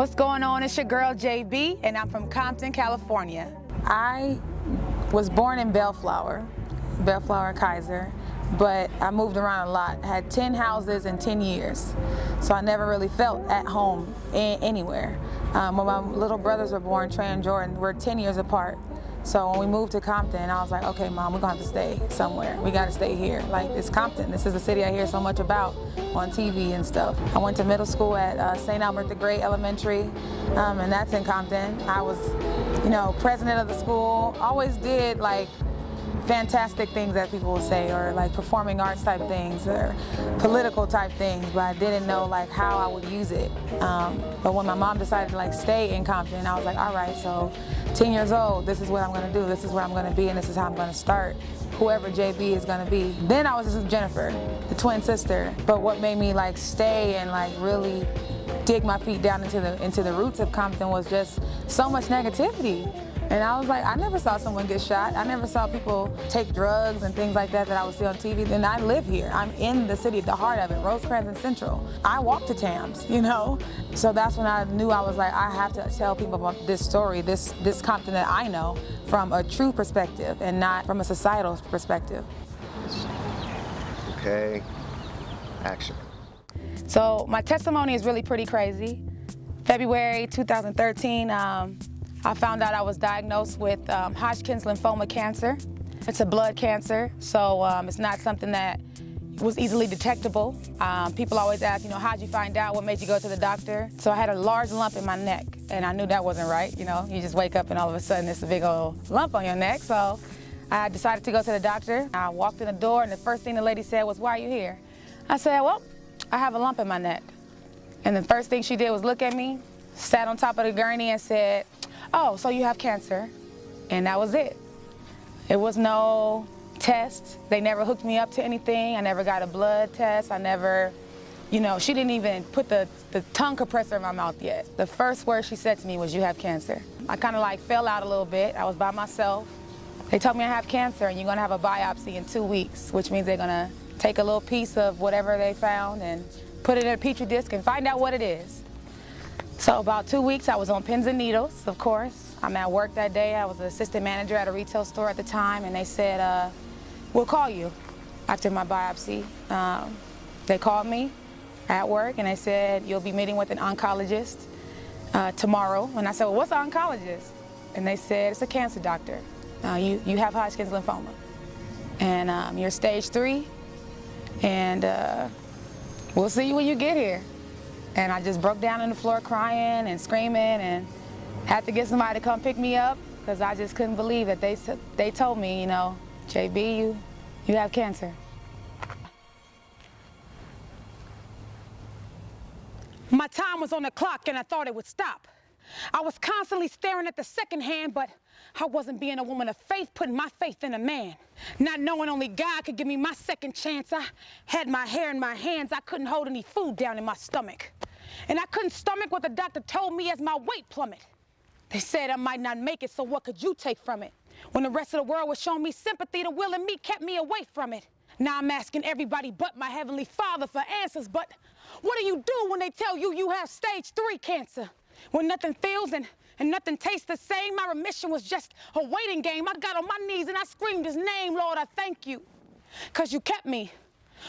What's going on? It's your girl JB, and I'm from Compton, California. I was born in Bellflower, Kaiser, but I moved around a lot. I had 10 houses in 10 years, so I never really felt at home anywhere. When my little brothers were born, Trey and Jordan, we're 10 years apart. So when we moved to Compton, I was like, okay, Mom, we're gonna have to stay somewhere. We gotta stay here. Like, it's Compton. This is the city I hear so much about on TV and stuff. I went to middle school at St. Albert the Great Elementary, and that's in Compton. I was, president of the school. Always did, like, fantastic things that people would say, or like performing arts type things, or political type things, but I didn't know like how I would use it. But when my mom decided to like stay in Compton, I was like, all right, so 10 years old, this is what I'm gonna do, this is where I'm gonna be, and this is how I'm gonna start whoever JB is gonna be. Then I was just Jennifer, the twin sister. But what made me like stay and like really dig my feet down into the roots of Compton was just so much negativity. And I was like, I never saw someone get shot. I never saw people take drugs and things like that I would see on TV. Then I live here. I'm in the city, at the heart of it, Rosecrans and Central. I walk to Tams, So that's when I knew I was like, I have to tell people about this story, this Compton that I know from a true perspective and not from a societal perspective. Okay, action. So my testimony is really pretty crazy. February 2013, I found out I was diagnosed with Hodgkin's lymphoma cancer. It's a blood cancer, so it's not something that was easily detectable. People always ask, how'd you find out? What made you go to the doctor? So I had a large lump in my neck, and I knew that wasn't right. You just wake up and all of a sudden it's a big old lump on your neck. So I decided to go to the doctor. I walked in the door, and the first thing the lady said was, "Why are you here?" I said, "Well, I have a lump in my neck." And the first thing she did was look at me, sat on top of the gurney and said, "Oh, so you have cancer." And that was it. It was no test. They never hooked me up to anything. I never got a blood test. I never, she didn't even put the tongue compressor in my mouth yet. The first word she said to me was, "You have cancer." I kind of like fell out a little bit. I was by myself. They told me I have cancer and you're gonna have a biopsy in 2 weeks, which means they're gonna take a little piece of whatever they found and put it in a petri dish and find out what it is. So about 2 weeks, I was on pins and needles, of course. I'm at work that day. I was an assistant manager at a retail store at the time, and they said, "We'll call you after my biopsy." They called me at work, and they said, "You'll be meeting with an oncologist tomorrow." And I said, "Well, what's an oncologist?" And they said, "It's a cancer doctor. You have Hodgkin's lymphoma, and you're stage 3, and we'll see you when you get here." And I just broke down on the floor crying and screaming and had to get somebody to come pick me up because I just couldn't believe that they told me, "JB, you have cancer." My time was on the clock and I thought it would stop. I was constantly staring at the second hand, but I wasn't being a woman of faith, putting my faith in a man. Not knowing only God could give me my second chance. I had my hair in my hands. I couldn't hold any food down in my stomach. And I couldn't stomach what the doctor told me as my weight plummeted. They said I might not make it, so what could you take from it? When the rest of the world was showing me sympathy, the will in me kept me away from it. Now I'm asking everybody but my Heavenly Father for answers, but what do you do when they tell you you have stage 3 cancer? When nothing feels and nothing tastes the same, my remission was just a waiting game. I got on my knees and I screamed his name, "Lord, I thank you, because you kept me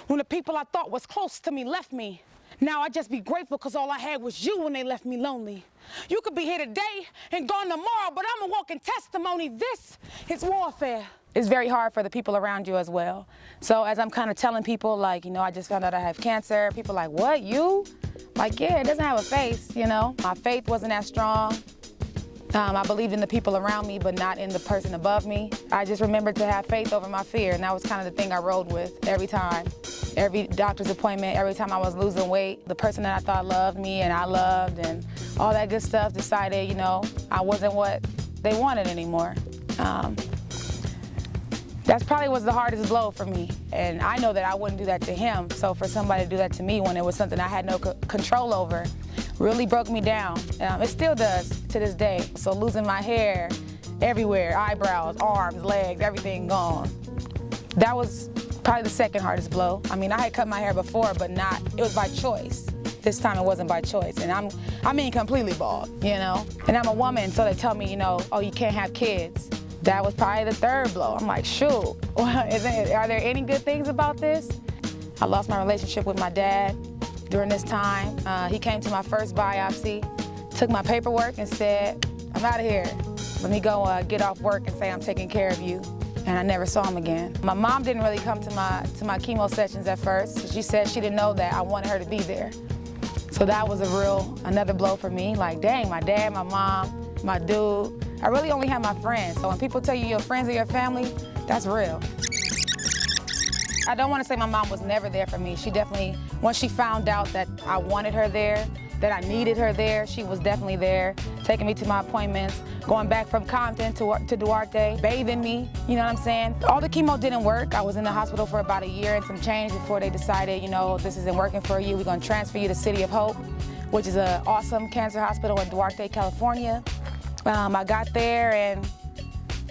when the people I thought was close to me left me. Now I just be grateful because all I had was you when they left me lonely. You could be here today and gone tomorrow, but I'm a walking testimony. This is warfare." It's very hard for the people around you as well. So as I'm kind of telling people, like, I just found out I have cancer, people are like, "What, you?" Like, yeah, it doesn't have a face, My faith wasn't that strong. I believed in the people around me, but not in the person above me. I just remembered to have faith over my fear, and that was kind of the thing I rode with every time. Every doctor's appointment, every time I was losing weight, the person that I thought loved me and I loved and all that good stuff decided, I wasn't what they wanted anymore. That probably was the hardest blow for me. And I know that I wouldn't do that to him. So for somebody to do that to me when it was something I had no control over really broke me down. It still does to this day. So losing my hair everywhere, eyebrows, arms, legs, everything gone. That was probably the second hardest blow. I mean, I had cut my hair before, but it was by choice. This time it wasn't by choice, and I mean completely bald, you know? And I'm a woman, so they tell me, you know, oh, you can't have kids. That was probably the third blow. I'm like, shoot, are there any good things about this? I lost my relationship with my dad during this time. He came to my first biopsy, took my paperwork and said, I'm out of here. Let me go get off work and say I'm taking care of you. And I never saw him again. My mom didn't really come to my chemo sessions at first. She said she didn't know that I wanted her to be there. So that was another blow for me. Like, dang, my dad, my mom, my dude. I really only have my friends. So when people tell you your friends are your family, that's real. I don't want to say my mom was never there for me. She definitely, once she found out that I wanted her there, that I needed her there, she was definitely there, taking me to my appointments, going back from Compton to Duarte, bathing me, you know what I'm saying? All the chemo didn't work. I was in the hospital for about a year and some change before they decided, you know, this isn't working for you. We're going to transfer you to City of Hope, which is an awesome cancer hospital in Duarte, California. I got there and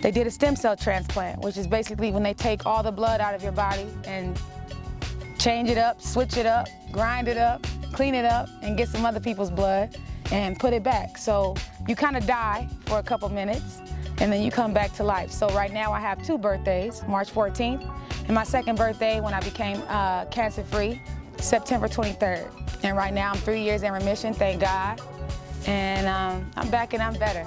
they did a stem cell transplant, which is basically when they take all the blood out of your body and change it up, switch it up, grind it up, clean it up, and get some other people's blood and put it back. So you kind of die for a couple minutes and then you come back to life. So right now I have 2 birthdays, March 14th, and my second birthday when I became cancer-free, September 23rd. And right now I'm 3 years in remission, thank God. And I'm back and I'm better.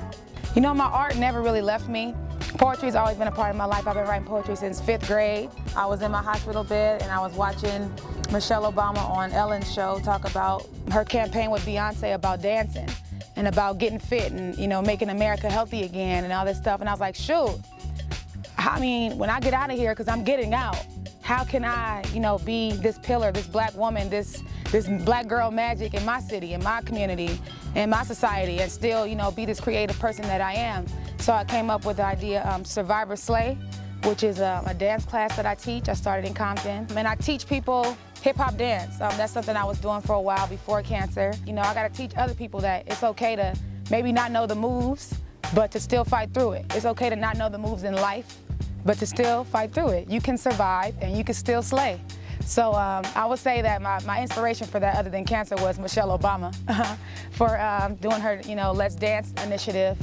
You know, my art never really left me. Poetry's always been a part of my life. I've been writing poetry since 5th grade. I was in my hospital bed and I was watching Michelle Obama on Ellen's show talk about her campaign with Beyonce about dancing and about getting fit and, you know, making America healthy again and all this stuff. And I was like, shoot, I mean, when I get out of here, because I'm getting out, how can I, you know, be this pillar, this black woman, this black girl magic in my city, in my community, in my society, and still, you know, be this creative person that I am. So I came up with the idea Survivor Slay, which is a dance class that I teach. I started in Compton. And I teach people hip-hop dance. That's something I was doing for a while before cancer. You know, I gotta teach other people that it's okay to maybe not know the moves, but to still fight through it. It's okay to not know the moves in life, but to still fight through it. You can survive and you can still slay. So I would say that my inspiration for that other than cancer was Michelle Obama for doing her, you know, Let's Dance initiative,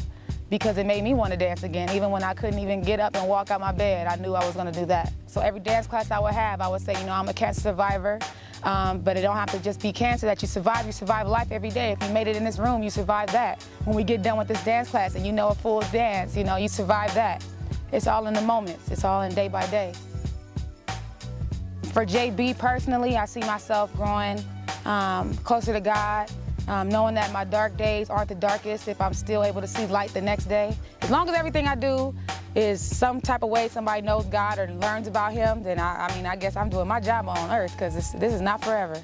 because it made me want to dance again. Even when I couldn't even get up and walk out my bed, I knew I was going to do that. So every dance class I would have, I would say, you know, I'm a cancer survivor, but it don't have to just be cancer that you survive life every day. If you made it in this room, you survived that. When we get done with this dance class and you know a full dance, you know, you survived that. It's all in the moments. It's all in day by day. For JB personally, I see myself growing closer to God, knowing that my dark days aren't the darkest if I'm still able to see light the next day. As long as everything I do is some type of way somebody knows God or learns about Him, then I mean, I guess I'm doing my job on earth, because this is not forever.